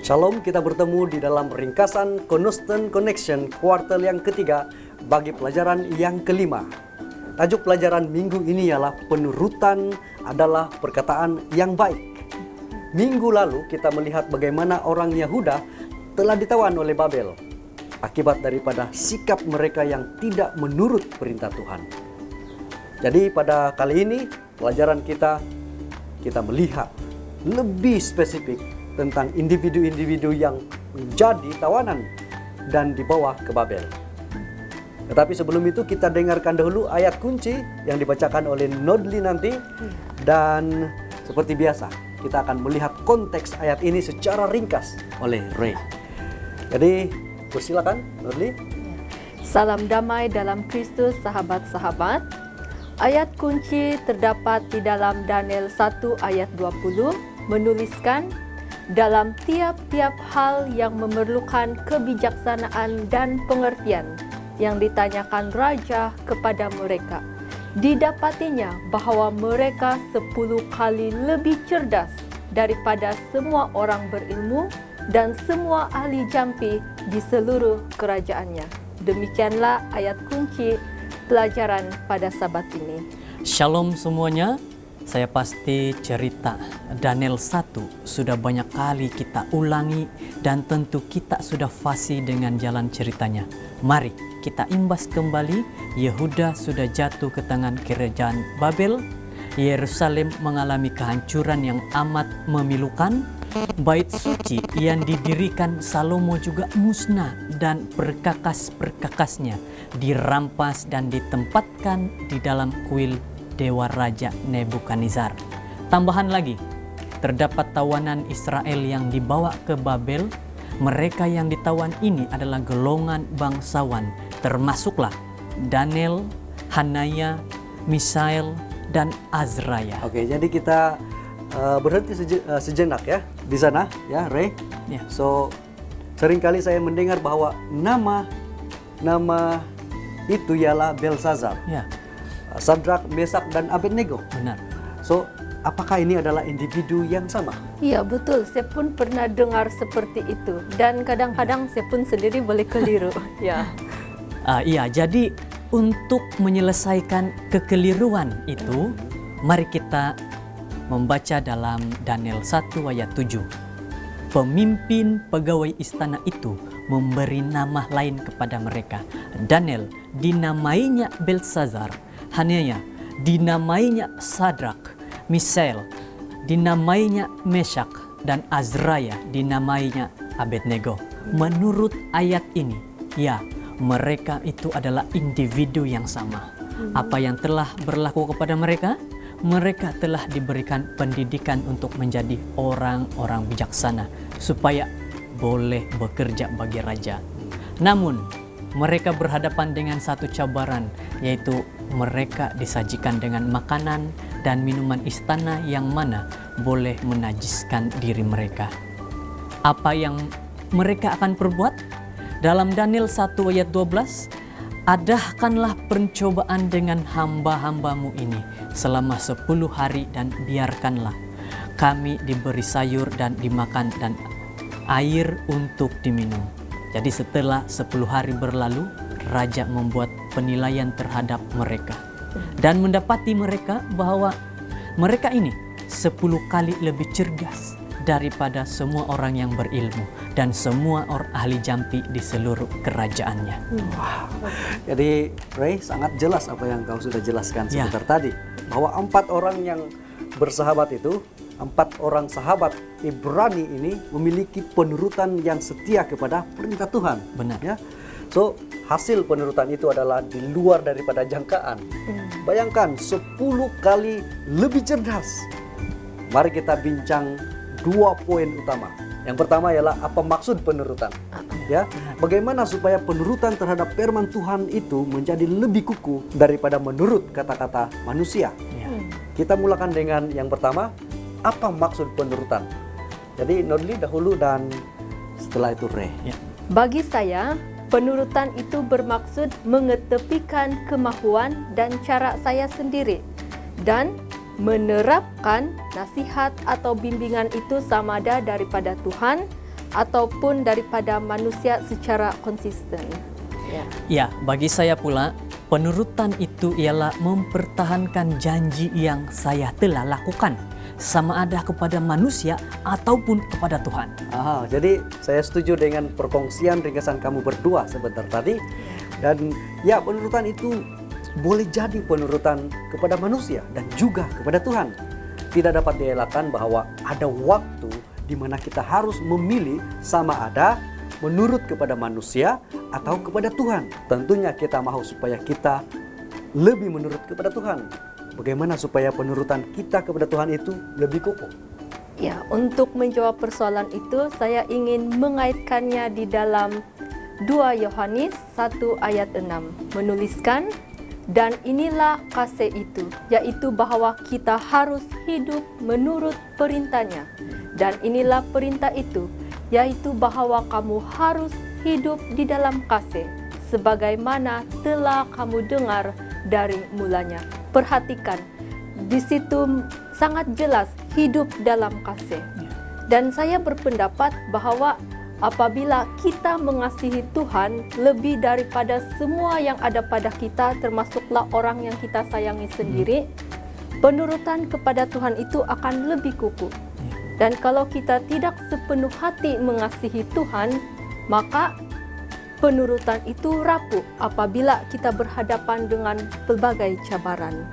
Shalom, kita bertemu di dalam ringkasan Constant Connection kuartal yang ketiga bagi pelajaran yang kelima. Tajuk pelajaran minggu ini ialah penurutan adalah perkataan yang baik. Minggu lalu kita melihat bagaimana orang Yahuda telah ditawan oleh Babel akibat daripada sikap mereka yang tidak menurut perintah Tuhan. Jadi pada kali ini pelajaran kita melihat lebih spesifik tentang individu-individu yang menjadi tawanan dan dibawa ke Babel. Tetapi sebelum itu kita dengarkan dahulu ayat kunci yang dibacakan oleh Nodli nanti. Dan seperti biasa kita akan melihat konteks ayat ini secara ringkas oleh Ray. Jadi persilakan Nodli. Salam damai dalam Kristus sahabat-sahabat. Ayat kunci terdapat di dalam Daniel 1 ayat 20 menuliskan, dalam tiap-tiap hal yang memerlukan kebijaksanaan dan pengertian yang ditanyakan raja kepada mereka, didapatinya bahwa mereka 10 kali lebih cerdas daripada semua orang berilmu dan semua ahli jampi di seluruh kerajaannya. Demikianlah ayat kunci pelajaran pada Sabat ini. Shalom semuanya. Saya pasti cerita Daniel 1 sudah banyak kali kita ulangi dan tentu kita sudah fasih dengan jalan ceritanya. Mari kita imbas kembali. Yehuda sudah jatuh ke tangan kerajaan Babel. Yerusalem mengalami kehancuran yang amat memilukan. Bait suci yang didirikan Salomo juga musnah dan perkakas-perkakasnya dirampas dan ditempatkan di dalam kuil Dewa Raja Nebukadnezar. Tambahan lagi, terdapat tawanan Israel yang dibawa ke Babel. Mereka yang ditawan ini adalah golongan bangsawan, termasuklah Daniel, Hanaya, Misael, dan Azraya. Oke, jadi kita berhenti sejenak ya di sana ya, Ray. Ya. So seringkali saya mendengar bahwa nama itu ialah Belsazar. Ya, Sadrak, Mesak, dan Abednego. benar. So, apakah ini adalah individu yang sama? Iya betul, saya pun pernah dengar seperti itu. Dan kadang-kadang saya pun sendiri boleh keliru. Ya. Iya, jadi untuk menyelesaikan kekeliruan itu, mari kita membaca dalam Daniel 1 ayat 7. Pemimpin pegawai istana itu memberi nama lain kepada mereka. Daniel dinamainya Belsazar, Hanaya dinamainya Sadrak, Misael dinamainya Mesak, dan Azraya dinamainya Abednego. Menurut ayat ini, ya, mereka itu adalah individu yang sama. Apa yang telah berlaku kepada mereka? Mereka telah diberikan pendidikan untuk menjadi orang-orang bijaksana supaya boleh bekerja bagi raja. Namun, mereka berhadapan dengan satu cabaran, yaitu mereka disajikan dengan makanan dan minuman istana yang mana boleh menajiskan diri mereka. Apa yang mereka akan perbuat? Dalam Daniel 1 ayat 12, adahkanlah pencobaan dengan hamba-hambamu ini selama 10 hari dan biarkanlah kami diberi sayur dan dimakan dan air untuk diminum. Jadi setelah 10 hari berlalu, raja membuat penilaian terhadap mereka dan mendapati mereka bahwa mereka ini 10 kali lebih cerdas daripada semua orang yang berilmu dan semua orang ahli jampi di seluruh kerajaannya. Jadi Ray, sangat jelas apa yang kau sudah jelaskan Ya. sebentar tadi, bahwa 4 orang yang bersahabat itu, 4 orang sahabat Ibrani ini memiliki penurutan yang setia kepada perintah Tuhan. Benar. Ya. So, hasil penurutan itu adalah di luar daripada jangkaan. Bayangkan 10 kali lebih cerdas. Mari kita bincang 2 poin utama. Yang pertama ialah apa maksud penurutan. Ya, bagaimana supaya penurutan terhadap firman Tuhan itu menjadi lebih kukuh daripada menurut kata-kata manusia. Ya. Kita mulakan dengan yang pertama, apa maksud penurutan? Jadi Nodli dahulu dan setelah itu Ray. Ya. Bagi saya, penurutan itu bermaksud mengetepikan kemahuan dan cara saya sendiri dan menerapkan nasihat atau bimbingan itu sama ada daripada Tuhan ataupun daripada manusia secara konsisten. Ya. Ya, bagi saya pula, penurutan itu ialah mempertahankan janji yang saya telah lakukan, sama ada kepada manusia ataupun kepada Tuhan. Aha, jadi saya setuju dengan perkongsian ringkasan kamu berdua sebentar tadi. Dan ya, penurutan itu boleh jadi penurutan kepada manusia dan juga kepada Tuhan. Tidak dapat dielakkan bahwa ada waktu di mana kita harus memilih sama ada menurut kepada manusia atau kepada Tuhan. Tentunya kita mau supaya kita lebih menurut kepada Tuhan. Bagaimana supaya penurutan kita kepada Tuhan itu lebih kokoh? Ya, untuk menjawab persoalan itu saya ingin mengaitkannya di dalam 2 Yohanes 1 ayat 6 menuliskan, dan inilah kasih itu, yaitu bahwa kita harus hidup menurut perintahnya. Dan inilah perintah itu, yaitu bahwa kamu harus hidup di dalam kasih, sebagaimana telah kamu dengar dari mulanya. Perhatikan, di situ sangat jelas hidup dalam kasih. Dan saya berpendapat bahwa apabila kita mengasihi Tuhan lebih daripada semua yang ada pada kita, termasuklah orang yang kita sayangi sendiri, penurutan kepada Tuhan itu akan lebih kukuh. Dan kalau kita tidak sepenuh hati mengasihi Tuhan, maka penurutan itu rapuh apabila kita berhadapan dengan berbagai cabaran.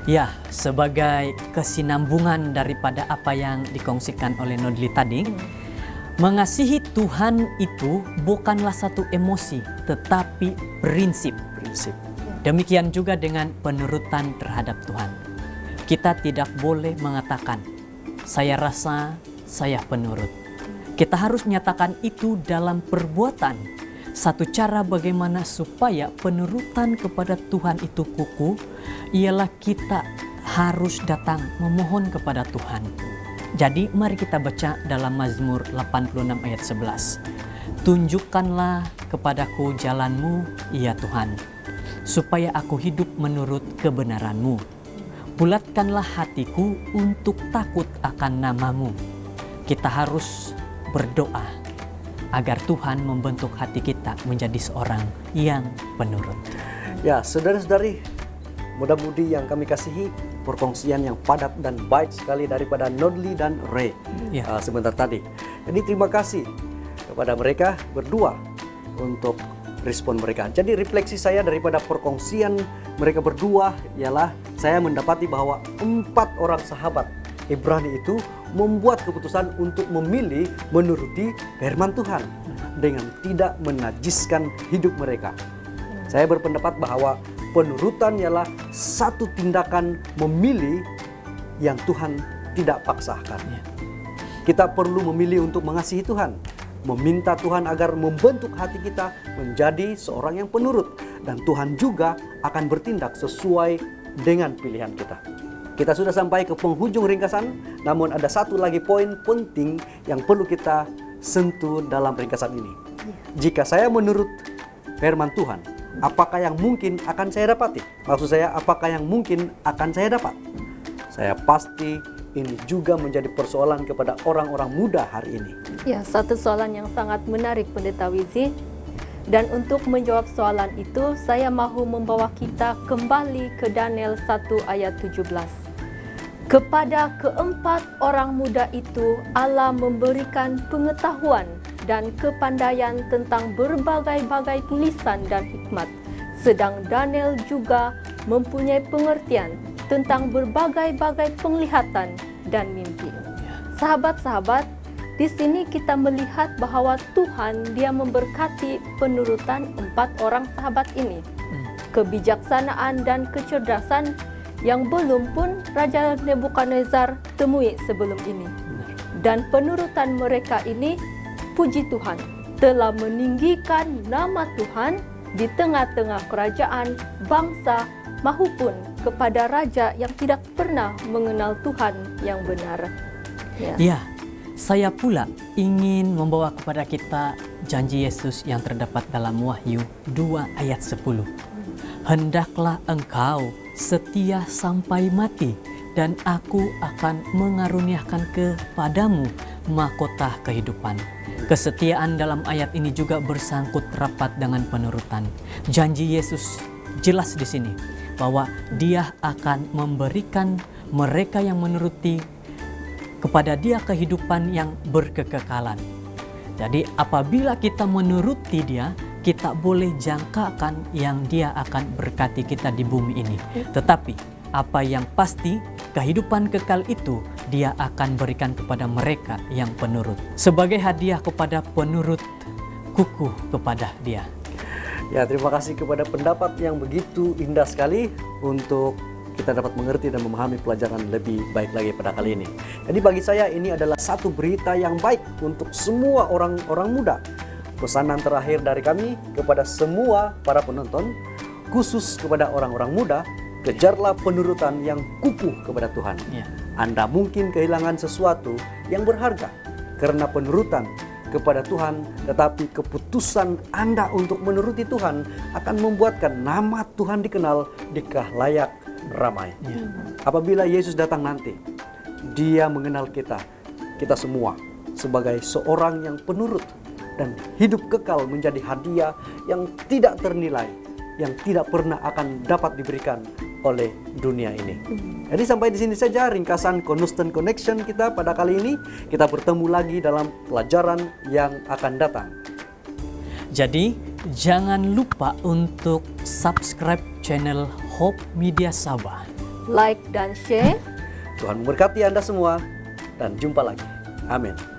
Ya, sebagai kesinambungan daripada apa yang dikongsikan oleh Nodli tadi, mengasihi Tuhan itu bukanlah satu emosi, tetapi prinsip. Demikian juga dengan penurutan terhadap Tuhan. Kita tidak boleh mengatakan, saya rasa saya penurut. Kita harus menyatakan itu dalam perbuatan. Satu cara bagaimana supaya penurutan kepada Tuhan itu kukuh, ialah kita harus datang memohon kepada Tuhan. Jadi mari kita baca dalam Mazmur 86 ayat 11. Tunjukkanlah kepadaku jalanmu, ya Tuhan, supaya aku hidup menurut kebenaran-Mu. Bulatkanlah hatiku untuk takut akan nama-Mu. Kita harus berdoa agar Tuhan membentuk hati kita menjadi seorang yang penurut. Ya, saudara-saudari, mudah-mudi yang kami kasihi, perkongsian yang padat dan baik sekali daripada Nodli dan Ray sebentar tadi. Jadi terima kasih kepada mereka berdua untuk respon mereka. Jadi refleksi saya daripada perkongsian mereka berdua ialah saya mendapati bahwa 4 orang sahabat Ibrani itu membuat keputusan untuk memilih menuruti firman Tuhan dengan tidak menajiskan hidup mereka. Saya berpendapat bahwa penurutan ialah satu tindakan memilih yang Tuhan tidak paksakan. Kita perlu memilih untuk mengasihi Tuhan, meminta Tuhan agar membentuk hati kita menjadi seorang yang penurut, dan Tuhan juga akan bertindak sesuai dengan pilihan kita. Kita sudah sampai ke penghujung ringkasan, namun ada satu lagi poin penting yang perlu kita sentuh dalam ringkasan ini. Jika saya menurut firman Tuhan, apakah yang mungkin akan saya dapati? Maksud saya, apakah yang mungkin akan saya dapat? Saya pasti ini juga menjadi persoalan kepada orang-orang muda hari ini. Ya, satu soalan yang sangat menarik, Pendeta Wizi. Dan untuk menjawab soalan itu, saya mahu membawa kita kembali ke Daniel 1 ayat 17. Kepada keempat orang muda itu, Allah memberikan pengetahuan dan kepandaian tentang berbagai-bagai tulisan dan hikmat. Sedang Daniel juga mempunyai pengertian tentang berbagai-bagai penglihatan dan mimpi. Sahabat-sahabat, di sini kita melihat bahwa Tuhan dia memberkati penurutan 4 orang sahabat ini. Kebijaksanaan dan kecerdasan yang belum pun Raja Nebukadnezar temui sebelum ini. Dan penurutan mereka ini, puji Tuhan, telah meninggikan nama Tuhan di tengah-tengah kerajaan, bangsa, maupun kepada raja yang tidak pernah mengenal Tuhan yang benar. Ya, saya pula ingin membawa kepada kita janji Yesus yang terdapat dalam Wahyu 2 ayat 10. Hendaklah engkau setia sampai mati, dan aku akan mengaruniakan kepadamu mahkota kehidupan. Kesetiaan dalam ayat ini juga bersangkut rapat dengan penurutan. Janji Yesus jelas di sini bahwa Dia akan memberikan mereka yang menuruti kepada Dia kehidupan yang berkekekalan. Jadi apabila kita menuruti Dia, kita boleh jangkakan yang Dia akan berkati kita di bumi ini. Tetapi apa yang pasti, kehidupan kekal itu Dia akan berikan kepada mereka yang penurut. Sebagai hadiah kepada penurut, kukuh kepada Dia. Ya, terima kasih kepada pendapat yang begitu indah sekali untuk kita dapat mengerti dan memahami pelajaran lebih baik lagi pada kali ini. Jadi bagi saya ini adalah satu berita yang baik untuk semua orang-orang muda. Pesanan terakhir dari kami kepada semua para penonton, khusus kepada orang-orang muda, kejarlah penurutan yang kukuh kepada Tuhan. Ya. Anda mungkin kehilangan sesuatu yang berharga karena penurutan kepada Tuhan, tetapi keputusan Anda untuk menuruti Tuhan akan membuatkan nama Tuhan dikenal di khalayak ramai. Ya. Apabila Yesus datang nanti, Dia mengenal kita semua sebagai seorang yang penurut dan hidup kekal menjadi hadiah yang tidak ternilai, yang tidak pernah akan dapat diberikan oleh dunia ini. Jadi sampai di sini saja ringkasan Constant Connection kita pada kali ini. Kita bertemu lagi dalam pelajaran yang akan datang. Jadi jangan lupa untuk subscribe channel Hope Media Sabah. Like dan share. Tuhan memberkati Anda semua dan jumpa lagi. Amin.